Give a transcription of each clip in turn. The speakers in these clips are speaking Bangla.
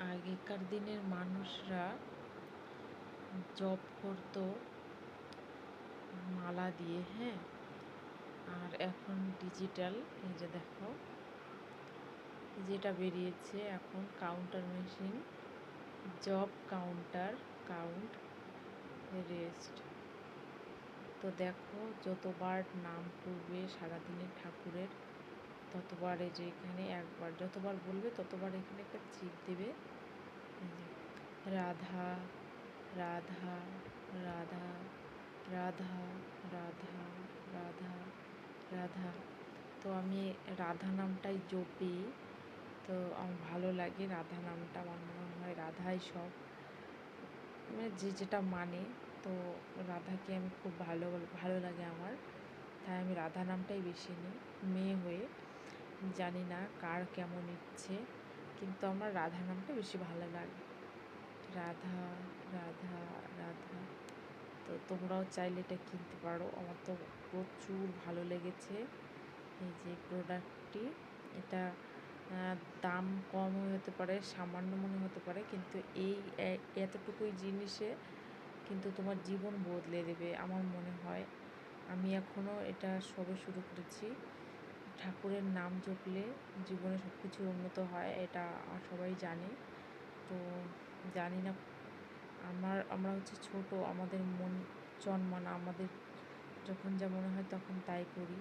আগেকার দিনের মানুষরা জপ করতো মালা দিয়ে, হ্যাঁ। আর এখন ডিজিটাল, এই যে দেখো যেটা বেরিয়েছে এখন, counter machine, job counter, count rest. তো দেখো যতবার নাম করবে সারাদিনের ঠাকুরের, ততবার এই যে এখানে একবার যতবার বলবে ততবার এখানে একটা চিপ দেবে। রাধা রাধা রাধা রাধা রাধা রাধা রাধা। তো আমি রাধা নামটাই জপি। তো আমার ভালো লাগে রাধা নামটা, আমার মনে হয় রাধাই সব, মানে যে যেটা মানে। তো রাধাকে আমি খুব ভালো লাগে আমার, তাই আমি রাধা নামটাই বেশি নিই। মেয়ে হয়ে জানি না কার কেমন ইচ্ছে, কিন্তু আমার রাধা নামটা বেশি ভালো লাগে। রাধা রাধা রাধা। তো তোমরাও চাইলে এটা কিনতে পারো। আমার তো প্রচুর ভালো লেগেছে এই যে প্রোডাক্টটি। এটা দাম কম হতে পারে, সামান্য মনে হতে পারে, কিন্তু এই এতটুকুই জিনিসে কিন্তু তোমার জীবন বদলে দেবে আমার মনে হয়। আমি এখনও এটা সবে শুরু করেছি। ঠাকুরের নাম জপলে জীবনে সব কিছু উন্নত হয়, এটা সবাই জানে। তো জানি না, আমরা হচ্ছে ছোট, আমাদের মন জন্মানো, আমাদের যখন যা মনে হয় তখন তাই করি।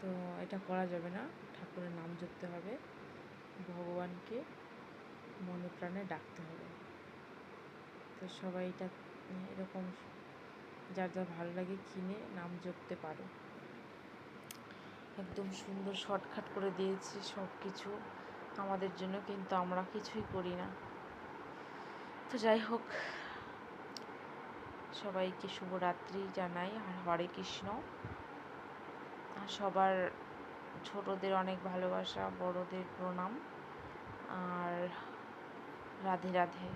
তো এটা করা যাবে না, ঠাকুরের নাম জপতে হবে, ভগবানকে মনে প্রাণে ডাকতে হবে। তো সবাই এটা এরকম যার যা ভালো লাগে কিনে নাম জপতে পারো। একদম সুন্দর শর্টকাট করে দিয়েছি সব কিছু আমাদের জন্য, কিন্তু আমরা কিছুই করি না। তো যাই হোক, সবাইকে শুভরাত্রি জানাই, আর হরে কৃষ্ণ। আর সবার ছোটদের অনেক ভালোবাসা, বড়দের প্রণাম, আর রাধে রাধে।